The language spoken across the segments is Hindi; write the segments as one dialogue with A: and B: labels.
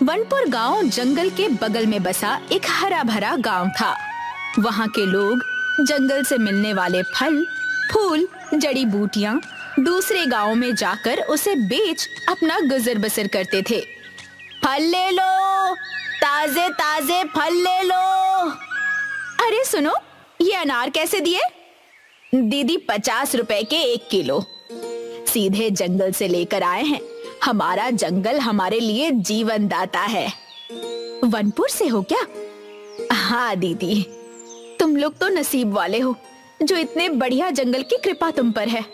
A: वनपुर गांव जंगल के बगल में बसा एक हरा भरा गांव था। वहां के लोग जंगल से मिलने वाले फल, फूल, जड़ी बूटियां दूसरे गांवों में जाकर उसे बेच अपना गुजर बसर करते थे। फल ले लो, ताजे ताजे फल ले लो। अरे सुनो, ये अनार कैसे दिए? दीदी 50 रुपए के 1 किलो। सीधे जंगल से लेकर आए हैं। हमारा जंगल हमारे लिए जीवन दाता है। वनपुर से हो क्या? हाँ दीदी, तुम लोग तो नसीब वाले हो जो इतने बढ़िया जंगल की कृपा तुम पर है।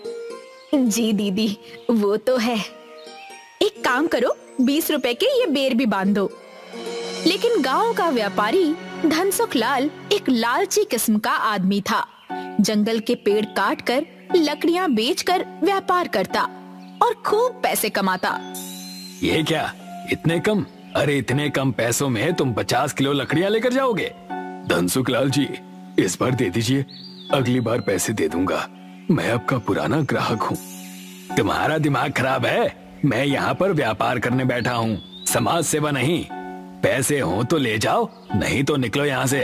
A: जी दीदी, वो तो है। एक काम करो, 20 रुपए के ये बेर भी बांध दो। लेकिन गांव का व्यापारी धनसुख लाल एक लालची किस्म का आदमी था। जंगल के पेड़ काट कर लकड़ियां बेचकर व्यापार करता और खूब पैसे कमाता।
B: ये क्या, इतने कम? अरे इतने कम पैसों में तुम 50 किलो लकड़ियां लेकर जाओगे? धनसुख लाल जी, इस बार दे दीजिए, अगली बार पैसे दे दूंगा। मैं आपका पुराना ग्राहक हूँ। तुम्हारा दिमाग खराब है? मैं यहाँ पर व्यापार करने बैठा हूँ, समाज सेवा नहीं। पैसे हो तो ले जाओ, नहीं तो निकलो यहाँ से।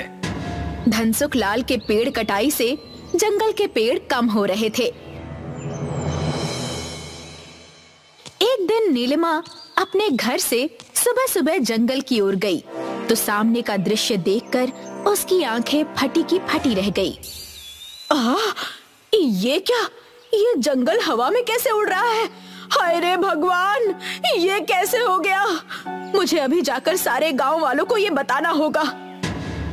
A: धनसुख लाल के पेड़ कटाई से जंगल के पेड़ कम हो रहे थे। एक दिन नीलिमा अपने घर से सुबह सुबह जंगल की ओर गई तो सामने का दृश्य देखकर उसकी आंखें फटी की फटी रह गई। ये क्या? ये जंगल हवा में कैसे उड़ रहा है? हाय रे भगवान, ये कैसे हो गया? मुझे अभी जाकर सारे गांव वालों को ये बताना होगा।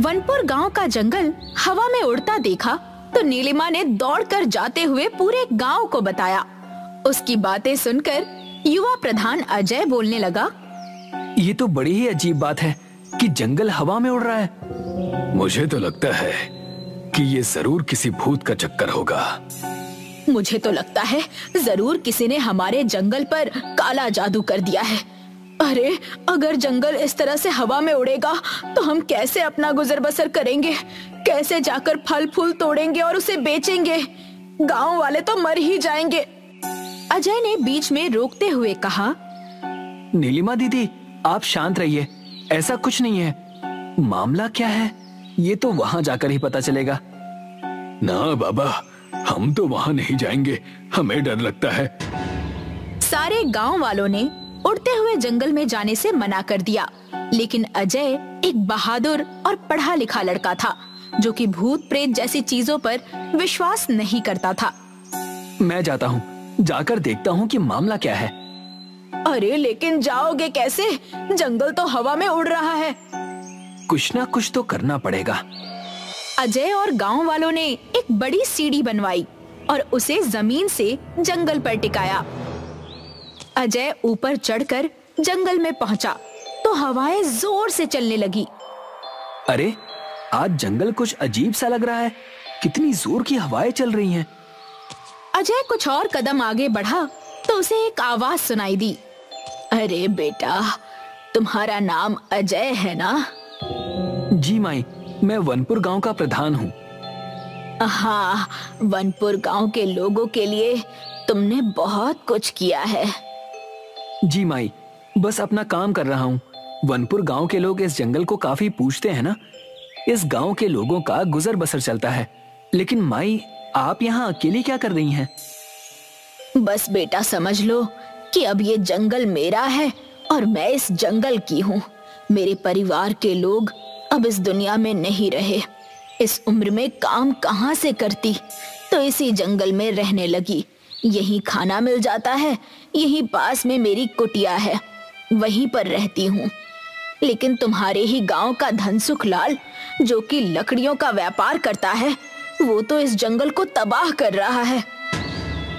A: वनपुर गांव का जंगल हवा में उड़ता देखा तो नीलिमा ने दौड़कर जाते हुए पूरे गांव को बताया। उसकी बातें सुनकर युवा प्रधान अजय बोलने लगा,
B: ये तो बड़ी ही अजीब बात है कि जंगल हवा में उड़ रहा है। मुझे तो लगता है कि ये जरूर किसी भूत का चक्कर होगा।
A: मुझे तो लगता है जरूर किसी ने हमारे जंगल पर काला जादू कर दिया है। अरे अगर जंगल इस तरह से हवा में उड़ेगा तो हम कैसे अपना गुजर बसर करेंगे? कैसे जाकर फल फूल तोड़ेंगे और उसे बेचेंगे? गांव वाले तो मर ही जाएंगे। अजय ने बीच में रोकते हुए कहा,
B: नीलिमा दीदी, आप शांत रहिए, ऐसा कुछ नहीं है। मामला क्या है ये तो वहां जाकर ही पता चलेगा। ना बाबा, हम तो वहां नहीं जाएंगे, हमें डर लगता है।
A: सारे गांव वालों ने उड़ते हुए जंगल में जाने से मना कर दिया, लेकिन अजय एक बहादुर और पढ़ा लिखा लड़का था जो कि भूत प्रेत जैसी चीजों पर विश्वास नहीं करता था।
B: मैं जाता हूँ, जाकर देखता हूँ कि मामला क्या है।
A: अरे लेकिन जाओगे कैसे? जंगल तो हवा में उड़ रहा है।
B: कुछ ना कुछ तो करना पड़ेगा।
A: अजय और गांव वालों ने एक बड़ी सीढ़ी बनवाई और उसे जमीन से जंगल पर टिकाया। अजय ऊपर चढ़कर जंगल में पहुंचा तो हवाएं जोर से चलने लगी।
B: अरे आज जंगल कुछ अजीब सा लग रहा है, कितनी जोर की हवाएं चल रही हैं।
A: अजय कुछ और कदम आगे बढ़ा तो उसे एक आवाज सुनाई दी। अरे बेटा, तुम्हारा नाम अजय है ना?
B: जी माई, मैं वनपुर गांव का प्रधान हूँ।
A: हाँ, वनपुर गांव के लोगों के लिए तुमने बहुत कुछ किया है।
B: जी माई, बस अपना काम कर रहा हूँ। वनपुर गांव के लोग इस जंगल को काफी पूजते हैं ना, इस गांव के लोगों का गुजर बसर चलता है। लेकिन माई, आप यहाँ अकेली क्या कर रही हैं?
A: बस बेटा समझ लो कि अब ये जंगल मेरा है और मैं इस जंगल की हूँ। मेरे परिवार के लोग अब इस दुनिया में नहीं रहे। इस उम्र में काम कहाँ से करती, तो इसी जंगल में रहने लगी। यहीं खाना मिल जाता है, यहीं पास में मेरी कुटिया है, वहीं पर रहती हूँ। लेकिन तुम्हारे ही गांव का धनसुख लाल, जो कि लकड़ियों का व्यापार करता है, वो तो इस जंगल को तबाह कर रहा है।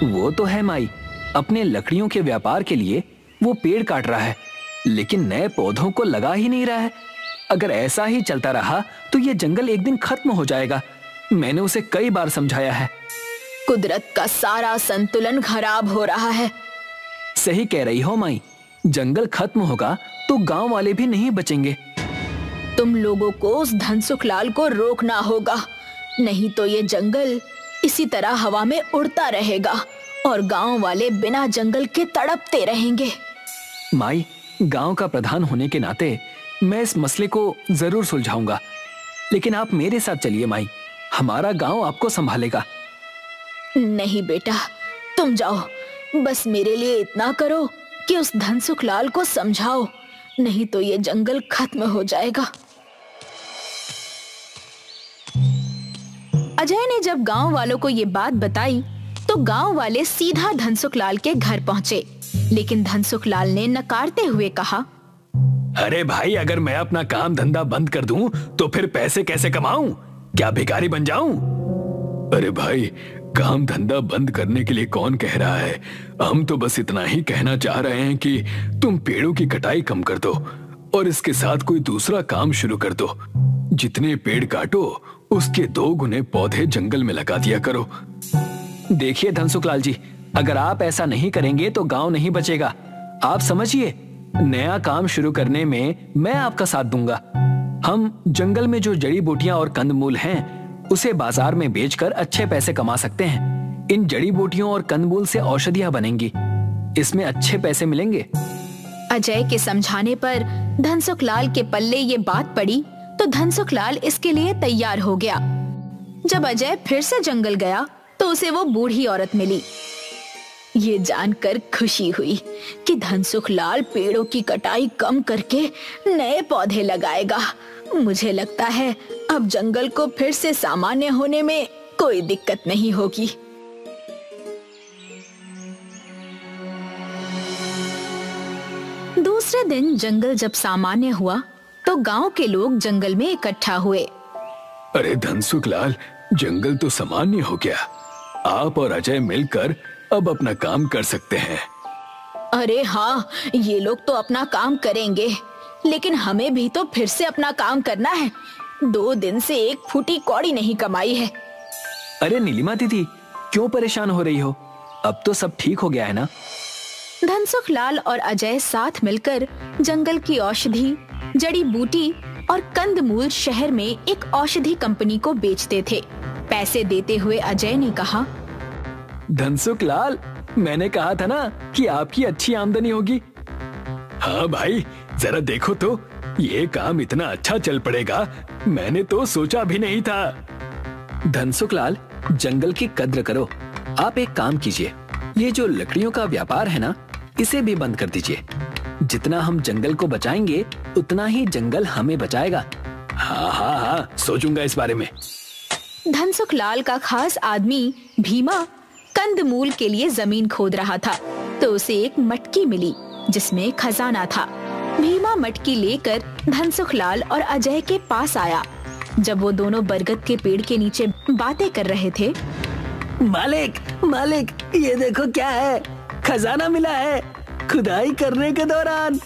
B: वो तो है माई, अपने लकड़ियों के व्यापार के लिए वो पेड़ काट रहा है, लेकिन नए पौधों को लगा ही नहीं रहा है। अगर ऐसा ही चलता रहा तो ये जंगल एक दिन खत्म हो जाएगा। मैंने उसे कई बार समझाया है।
A: कुदरत का सारा संतुलन खराब हो रहा है।
B: सही कह रही हो माई, जंगल खत्म होगा तो गांव वाले भी नहीं बचेंगे।
A: तुम लोगों को उस धनसुख लाल को रोकना होगा, नहीं तो ये जंगल इसी तरह हवा में उड़ता रहेगा और गांव वाले बिना जंगल के तड़पते रहेंगे।
B: माई, गांव का प्रधान होने के नाते मैं इस मसले को जरूर सुलझाऊंगा, लेकिन आप मेरे साथ चलिए माई, हमारा गांव आपको संभालेगा।
A: नहीं बेटा, तुम जाओ, बस मेरे लिए इतना करो कि उस धनसुख लाल को समझाओ, नहीं तो ये जंगल खत्म हो जाएगा। अजय ने जब गांव वालों को ये बात बताई तो गांव वाले सीधा धनसुख लाल के घर पहुंचे, लेकिन धनसुख लाल ने नकारते हुए कहा,
B: अरे भाई, अगर मैं अपना काम धंधा बंद कर दूं तो फिर पैसे कैसे कमाऊं? क्या भिखारी बन जाऊं? अरे भाई, काम धंधा बंद करने के लिए कौन कह रहा है? हम तो बस इतना ही कहना चाह रहे हैं कि तुम पेड़ों की कटाई कम कर दो और इसके साथ कोई दूसरा काम शुरू कर दो। जितने पेड़ काटो उसके 2 गुने पौधे जंगल में लगा दिया करो।
C: देखिए धनसुख लाल जी, अगर आप ऐसा नहीं करेंगे तो गांव नहीं बचेगा। आप समझिए, नया काम शुरू करने में मैं आपका साथ दूंगा। हम जंगल में जो जड़ी बूटियां और कंदमूल हैं, उसे बाजार में बेचकर अच्छे पैसे कमा सकते हैं। इन जड़ी बूटियों और कंदमूल से औषधियां बनेंगी, इसमें अच्छे पैसे मिलेंगे।
A: अजय के समझाने पर धनसुख लाल के पल्ले ये बात पड़ी तो धनसुख लाल इसके लिए तैयार हो गया। जब अजय फिर से जंगल गया तो उसे वो बूढ़ी औरत मिली। ये जानकर खुशी हुई कि धनसुख लाल पेड़ों की कटाई कम करके नए पौधे लगाएगा। मुझे लगता है अब जंगल को फिर से सामान्य होने में कोई दिक्कत नहीं होगी। दूसरे दिन जंगल जब सामान्य हुआ तो गांव के लोग जंगल में इकट्ठा हुए।
B: अरे धनसुख लाल, जंगल तो सामान्य हो गया। आप और अजय मिलकर अब अपना काम कर सकते हैं।
A: अरे हाँ, ये लोग तो अपना काम करेंगे, लेकिन हमें भी तो फिर से अपना काम करना है। 2 दिन से एक फूटी कौड़ी नहीं कमाई है।
C: अरे नीलिमा दीदी, क्यों परेशान हो रही हो? अब तो सब ठीक हो गया है ना?
A: धनसुख लाल और अजय साथ मिलकर जंगल की औषधि, जड़ी बूटी और कंदमूल शहर में एक औषधि कंपनी को बेचते थे। पैसे देते हुए अजय ने कहा,
C: धनसुख लाल, मैंने कहा था ना कि आपकी अच्छी आमदनी होगी।
B: हाँ भाई, जरा देखो तो, ये काम इतना अच्छा चल पड़ेगा, मैंने तो सोचा भी नहीं था।
C: धनसुख लाल, जंगल की कद्र करो। आप एक काम कीजिए, ये जो लकड़ियों का व्यापार है ना, इसे भी बंद कर दीजिए। जितना हम जंगल को बचाएंगे उतना ही जंगल हमें बचाएगा।
B: हाँ हाँ हाँ, सोचूंगा इस बारे में।
A: धनसुख लाल का खास आदमी भीमा कंदमूल के लिए जमीन खोद रहा था तो उसे एक मटकी मिली जिसमें खजाना था। भीमा मटकी लेकर धनसुख लाल और अजय के पास आया। जब वो दोनों बरगद के पेड़ के नीचे बातें कर रहे थे,
C: मालिक, मालिक, ये देखो क्या है, खजाना मिला है खुदाई करने के दौरान।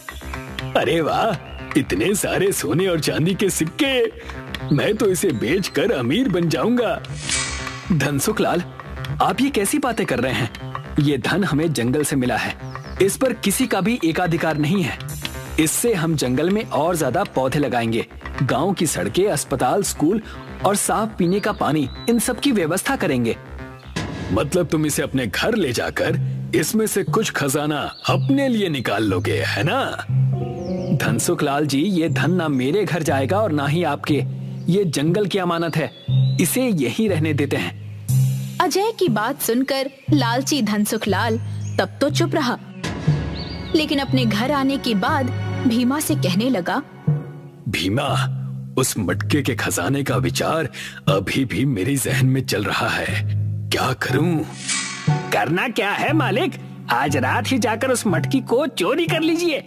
B: अरे वाह, इतने सारे सोने और चांदी के सिक्के, मैं तो इसे बेचकर अमीर बन जाऊंगा।
C: धनसुख लाल, आप ये कैसी बातें कर रहे हैं? ये धन हमें जंगल से मिला है, इस पर किसी का भी एकाधिकार नहीं है। इससे हम जंगल में और ज्यादा पौधे लगाएंगे, गांव की सड़कें, अस्पताल, स्कूल और साफ पीने का पानी, इन सब की व्यवस्था करेंगे।
B: मतलब तुम इसे अपने घर ले जाकर इसमें से कुछ खजाना अपने लिए निकाल लोगे, है ना?
C: धनसुख लाल जी, ये धन ना मेरे घर जाएगा और ना ही आपके। ये जंगल की अमानत है, इसे यहीं रहने देते हैं।
A: अजय की बात सुनकर लालची धनसुख लाल तब तो चुप रहा, लेकिन अपने घर आने के बाद भीमा से कहने लगा,
B: भीमा, उस मटके के खजाने का विचार अभी भी मेरे जहन में चल रहा है। क्या करूं?
C: करना क्या है मालिक, आज रात ही जाकर उस मटकी को चोरी कर लीजिए।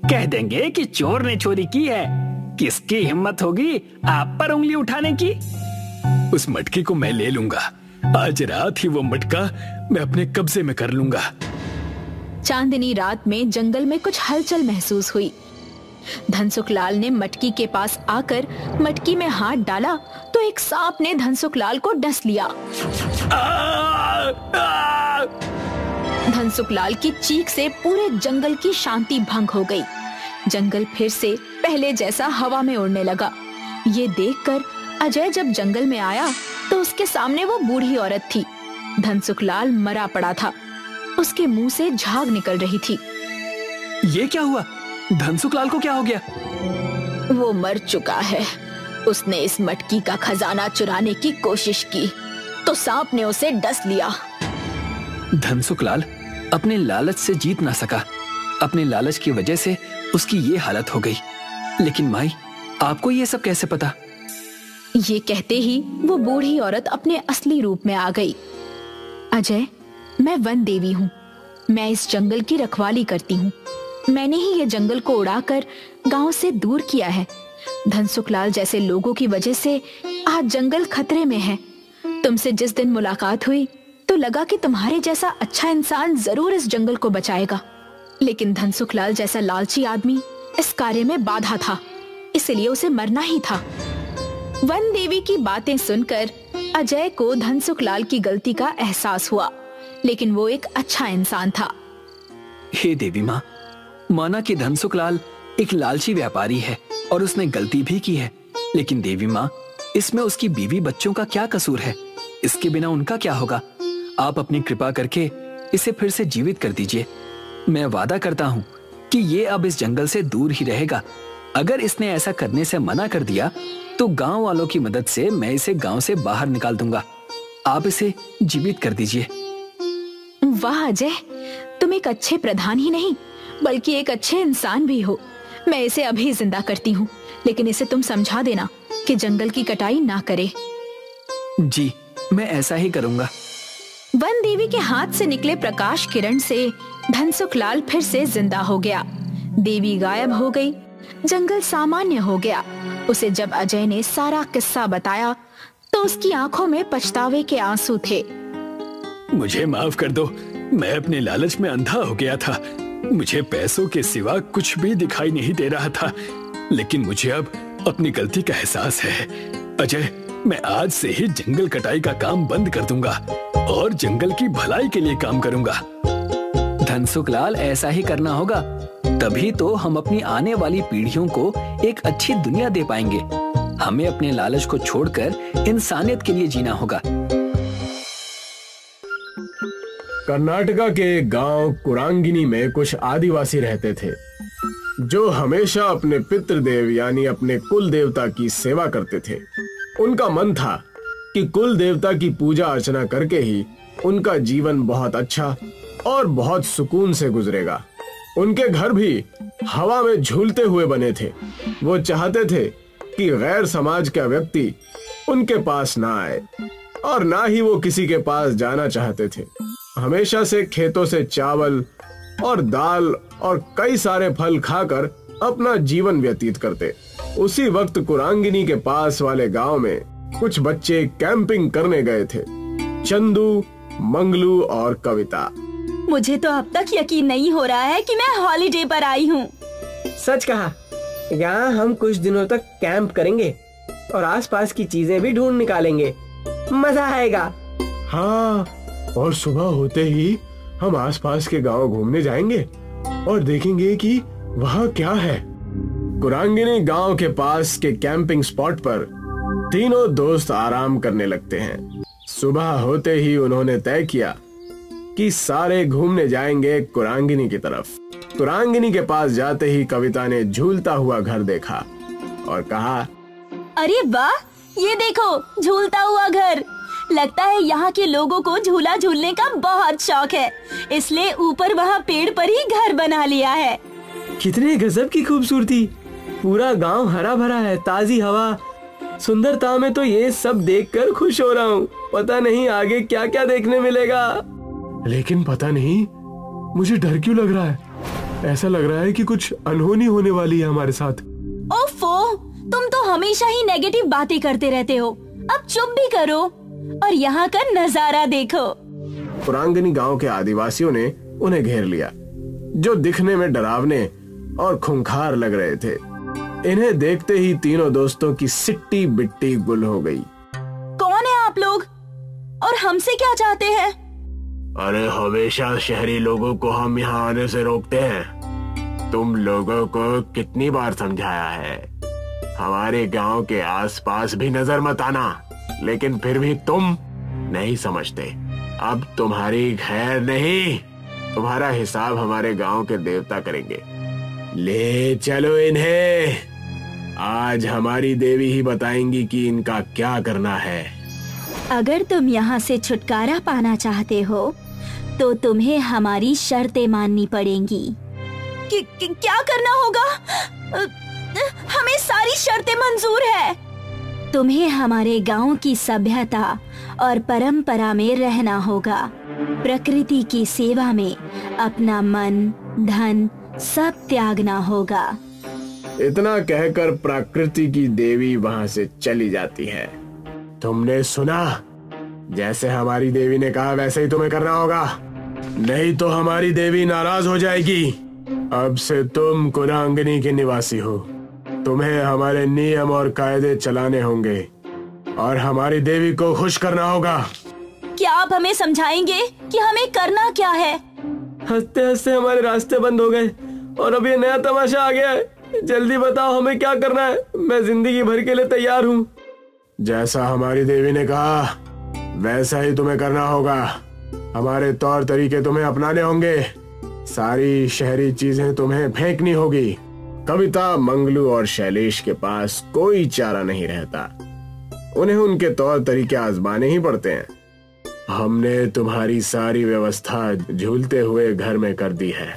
C: कह देंगे कि चोर ने चोरी की है। किसकी हिम्मत होगी आप पर उंगली उठाने की?
B: उस मटकी को मैं ले लूंगा। आज रात ही वो मटका मैं अपने कब्जे में कर लूंगा।
A: चांदनी रात में जंगल में कुछ हलचल महसूस हुई। धनसुख लाल ने मटकी के पास आकर मटकी में हाथ डाला तो एक सांप ने धनसुख लाल को डस लिया। धनसुख लाल की चीख से पूरे जंगल की शांति भंग हो गई। जंगल फिर से पहले जैसा हवा में उड़ने लगा। ये देखकर अजय जब जंगल में आया तो उसके सामने वो बूढ़ी औरत थी। धनसुख लाल मरा पड़ा था, उसके मुंह से झाग निकल रही थी।
C: ये क्या हुआ? धनसुख लाल को क्या हो गया?
A: वो मर चुका है। उसने इस मटकी का खजाना चुराने की कोशिश की तो सांप ने उसे डस लिया।
C: धनसुख लाल अपने लालच से जीत ना सका। अपने लालच की वजह से उसकी ये हालत हो गई। लेकिन माई, आपको ये सब कैसे पता?
A: ये कहते ही वो बूढ़ी औरत अपने असली रूप में आ गई। अजय, मैं वन देवी हूँ। मैं इस जंगल की रखवाली करती हूँ। मैंने ही ये जंगल को उड़ाकर गांव से दूर किया है। धनसुख लाल जैसे लोगों की वजह से आज जंगल खतरे में है। तुमसे जिस दिन मुलाकात हुई तो लगा कि तुम्हारे जैसा अच्छा इंसान जरूर इस जंगल को बचाएगा, लेकिन धनसुख लाल जैसा लालची आदमी इस कार्य में बाधा था, इसलिए उसे मरना ही था। वन देवी की बातें सुनकर अजय को धनसुख लाल की गलती का एहसास हुआ, लेकिन वो एक अच्छा इंसान था।
C: हे देवी माँ, माना कि धनसुख लाल एक लालची व्यापारी है और उसने गलती भी की है, लेकिन देवी माँ, इसमें उसकी बीवी बच्चों का क्या कसूर है? इसके बिना उनका क्या होगा? आप अपनी कृपा करके इसे फिर से जीवित कर दीजिए। मैं वादा करता हूँ कि ये अब इस जंगल से दूर ही रहेगा। अगर इसने ऐसा करने से मना कर दिया तो गांव वालों की मदद से मैं इसे गांव से बाहर निकाल दूंगा। आप इसे जीवित कर दीजिए।
A: वाह अजय, तुम एक अच्छे प्रधान ही नहीं बल्कि एक अच्छे इंसान भी हो। मैं इसे अभी जिंदा करती हूँ, लेकिन इसे तुम समझा देना कि जंगल की कटाई ना करे।
C: जी, मैं ऐसा ही करूंगा।
A: वन देवी के हाथ से निकले प्रकाश किरण से धनसुख लाल फिर से जिंदा हो गया। देवी गायब हो गई। जंगल सामान्य हो गया। उसे जब अजय ने सारा किस्सा बताया तो उसकी आंखों में पछतावे के आंसू थे।
B: मुझे माफ कर दो, मैं अपने लालच में अंधा हो गया था। मुझे पैसों के सिवा कुछ भी दिखाई नहीं दे रहा था, लेकिन मुझे अब अपनी गलती का एहसास है। अजय, मैं आज से ही जंगल कटाई का काम बंद कर दूंगा और जंगल की भलाई के लिए काम करूंगा।
C: धनसुख लाल, ऐसा ही करना होगा, तभी तो हम अपनी आने वाली पीढ़ियों को एक अच्छी दुनिया दे पाएंगे। हमें अपने लालच को छोड़कर इंसानियत के लिए जीना होगा।
D: कर्नाटका के गांव कुरांगिनी में कुछ आदिवासी रहते थे जो हमेशा अपने पितृदेव यानी अपने कुल देवता की सेवा करते थे। उनका मन था कि कुल देवता की पूजा अर्चना करके ही उनका जीवन बहुत अच्छा और बहुत सुकून से गुजरेगा। उनके घर भी हवा में झूलते हुए बने थे। वो चाहते थे कि गैर समाज का व्यक्ति उनके पास ना आए और ना ही वो किसी के पास जाना चाहते थे। हमेशा से खेतों से चावल और दाल और कई सारे फल खाकर अपना जीवन व्यतीत करते। उसी वक्त कुरांगिनी के पास वाले गांव में कुछ बच्चे कैंपिंग करने गए थे। चंदू, मंगलू और कविता।
E: मुझे तो अब तक यकीन नहीं हो रहा है कि मैं हॉलिडे पर आई हूँ।
F: सच कहा, यहाँ हम कुछ दिनों तक कैंप करेंगे और आसपास की चीजें भी ढूंढ निकालेंगे। मजा आएगा।
D: हाँ, और सुबह होते ही हम आसपास के गांव घूमने जाएंगे और देखेंगे कि वहाँ क्या है। कुरांगिनी गांव के पास के कैंपिंग स्पॉट पर तीनों दोस्त आराम करने लगते हैं। सुबह होते ही उन्होंने तय किया कि सारे घूमने जाएंगे कुरांगिनी की तरफ। कुरांगिनी के पास जाते ही कविता ने झूलता हुआ घर देखा और कहा,
E: अरे वाह, ये देखो झूलता हुआ घर। लगता है यहाँ के लोगों को झूला झूलने का बहुत शौक है, इसलिए ऊपर वहाँ पेड़ पर ही घर बना लिया है।
F: कितने गजब की खूबसूरती। पूरा गांव हरा भरा है, ताजी हवा, सुंदरता में तो ये सब देखकर खुश हो रहा हूँ। पता नहीं आगे क्या क्या देखने मिलेगा।
D: लेकिन पता नहीं मुझे डर क्यों लग रहा है। ऐसा लग रहा है कि कुछ अनहोनी होने वाली है हमारे साथ।
E: ओफो, तुम तो हमेशा ही नेगेटिव बातें करते रहते हो। अब चुप भी करो और यहाँ का नजारा देखो।
D: कुरांगिनी गांव के आदिवासियों ने उन्हें घेर लिया, जो दिखने में डरावने और खूंखार लग रहे थे। इन्हें देखते ही तीनों दोस्तों की सिट्टी बिट्टी गुल हो गई।
E: कौन है आप लोग और हमसे क्या चाहते हैं?
D: अरे, हमेशा शहरी लोगों को हम यहाँ आने से रोकते हैं। तुम लोगों को कितनी बार समझाया है, हमारे गांव के आसपास भी नजर मत आना, लेकिन फिर भी तुम नहीं समझते। अब तुम्हारी खैर नहीं, तुम्हारा हिसाब हमारे गांव के देवता करेंगे। ले चलो इन्हें। आज हमारी देवी ही बताएंगी कि इनका क्या करना है।
E: अगर तुम यहाँ से छुटकारा पाना चाहते हो तो तुम्हें हमारी शर्तें माननी पड़ेंगी। क्या करना होगा? हमें सारी शर्तें मंजूर है। तुम्हें हमारे गांव की सभ्यता और परंपरा में रहना होगा। प्रकृति की सेवा में अपना मन, धन सब त्यागना होगा।
D: इतना कहकर प्रकृति की देवी वहां से चली जाती है। तुमने सुना? जैसे हमारी देवी ने कहा वैसे ही तुम्हें करना होगा, नहीं तो हमारी देवी नाराज हो जाएगी। अब से तुम कुरांगिनी के निवासी हो। तुम्हें हमारे नियम और कायदे चलाने होंगे और हमारी देवी को खुश करना होगा।
E: क्या आप हमें समझाएंगे कि हमें करना क्या है?
F: हंसते हंसते हमारे रास्ते बंद हो गए और अब ये नया तमाशा आ गया है। जल्दी बताओ हमें क्या करना है। मैं जिंदगी भर के लिए तैयार हूँ।
D: जैसा हमारी देवी ने कहा वैसा ही तुम्हें करना होगा। हमारे तौर तरीके तुम्हें अपनाने होंगे। सारी शहरी चीजें तुम्हें फेंकनी होगी। कविता, मंगलू और शैलेश के पास कोई चारा नहीं रहता। उन्हें उनके तौर तरीके आजमाने ही पड़ते हैं। हमने तुम्हारी सारी व्यवस्था झूलते हुए घर में कर दी है।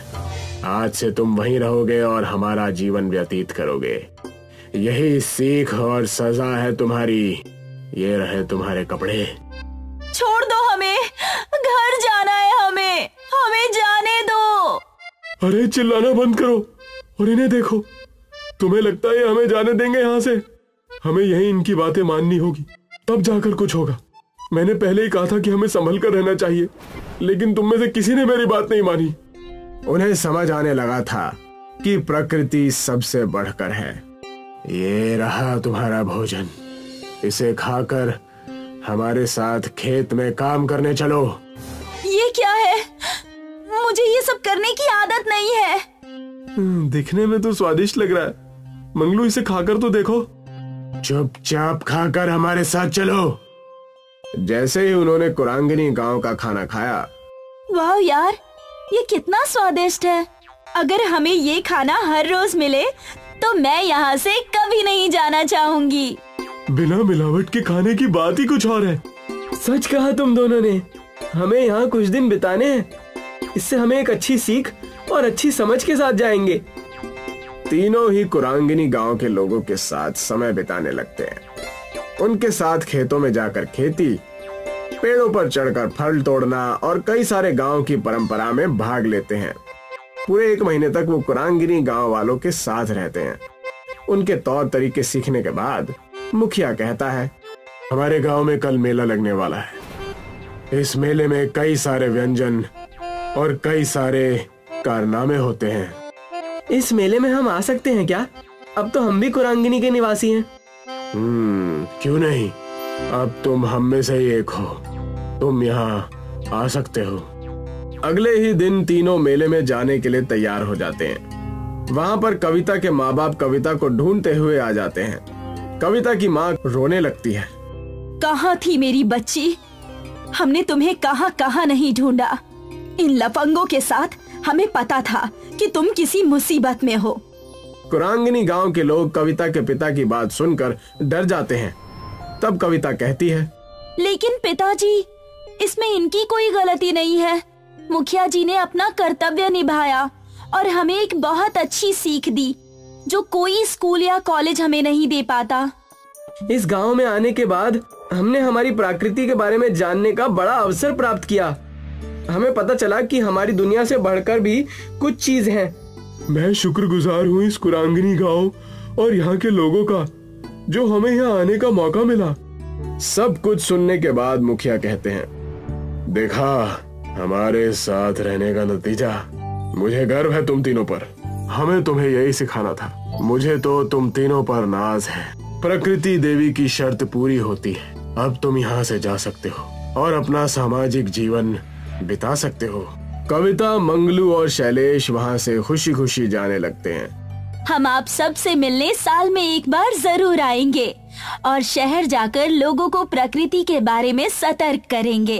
D: आज से तुम वहीं रहोगे और हमारा जीवन व्यतीत करोगे। यही सीख और सजा है तुम्हारी। ये रहे तुम्हारे कपड़े।
E: छोड़ दो हमें, घर जाना है हमें जाने दो।
D: अरे चिल्लाना बंद करो और इन्हें देखो। तुम्हें लगता है हमें जाने देंगे यहाँ से? हमें यही इनकी बातें माननी होगी, तब जाकर कुछ होगा। मैंने पहले ही कहा था कि हमें संभल कर रहना चाहिए, लेकिन तुम में से किसी ने मेरी बात नहीं मानी। उन्हें समझ आने लगा था कि प्रकृति सबसे बढ़कर है। ये रहा तुम्हारा भोजन। इसे खाकर हमारे साथ खेत में काम करने चलो।
E: ये क्या है? मुझे ये सब करने की आदत नहीं है।
D: दिखने में तो स्वादिष्ट लग रहा है। मंगलू, इसे खाकर तो देखो। चुपचाप खाकर हमारे साथ चलो। जैसे ही उन्होंने कुरांगिनी गांव का खाना खाया,
E: वाह यार, ये कितना स्वादिष्ट है। अगर हमें ये खाना हर रोज मिले तो मैं यहाँ से कभी नहीं जाना चाहूंगी।
D: बिना मिलावट के खाने की बात ही कुछ और है।
F: सच कहा तुम दोनों ने। हमें यहाँ कुछ दिन बिताने हैं। इससे हमें एक अच्छी सीख और अच्छी समझ के साथ जाएंगे।
D: तीनों ही कुरांगिनी गांव के लोगों के साथ समय बिताने लगते हैं। उनके साथ खेतों में जाकर खेती, पेड़ों पर चढ़कर फल तोड़ना और कई सारे गांव की परंपरा में भाग लेते हैं। पूरे 1 महीने तक वो कुरांगिनी गांव वालों के साथ रहते हैं। उनके तौर तरीके सीखने के बाद मुखिया कहता है, हमारे गांव में कल मेला लगने वाला है। इस मेले में कई सारे व्यंजन और कई सारे कारनामे होते हैं।
F: इस मेले में हम आ सकते हैं क्या? अब तो हम भी कुरांगिनी के निवासी हैं।
D: क्यों नहीं? अब तुम हम में से ही एक हो। तुम यहाँ आ सकते हो। अगले ही दिन तीनों मेले में जाने के लिए तैयार हो जाते हैं। वहाँ पर कविता के माँ बाप कविता को ढूंढते हुए आ जाते हैं। कविता की माँ रोने लगती है।
E: कहाँ थी मेरी बच्ची? हमने तुम्हें कहाँ कहाँ नहीं ढूंढा। इन लफंगों के साथ हमें पता था कि तुम किसी मुसीबत में हो।
D: कुरांगिनी गांव के लोग कविता के पिता की बात सुनकर डर जाते हैं। तब कविता कहती है,
E: लेकिन पिताजी, इसमें इनकी कोई गलती नहीं है। मुखिया जी ने अपना कर्तव्य निभाया और हमें एक बहुत अच्छी सीख दी जो कोई स्कूल या कॉलेज हमें नहीं दे पाता।
F: इस गांव में आने के बाद हमने हमारी प्रकृति के बारे में जानने का बड़ा अवसर प्राप्त किया। हमें पता चला कि हमारी दुनिया से बढ़कर भी कुछ चीज है।
D: मैं शुक्रगुजार हूँ इस कुरांगिनी गांव और यहाँ के लोगों का जो हमें यहाँ आने का मौका मिला। सब कुछ सुनने के बाद मुखिया कहते हैं, देखा हमारे साथ रहने का नतीजा। मुझे गर्व है तुम तीनों पर। हमें तुम्हें यही सिखाना था। मुझे तो तुम तीनों पर नाज है। प्रकृति देवी की शर्त पूरी होती है। अब तुम यहाँ से जा सकते हो और अपना सामाजिक जीवन बिता सकते हो। कविता, मंगलू और शैलेश वहाँ से खुशी खुशी जाने लगते हैं।
E: हम आप सब से मिलने साल में एक बार जरूर आएंगे और शहर जाकर लोगों को प्रकृति के बारे में सतर्क करेंगे।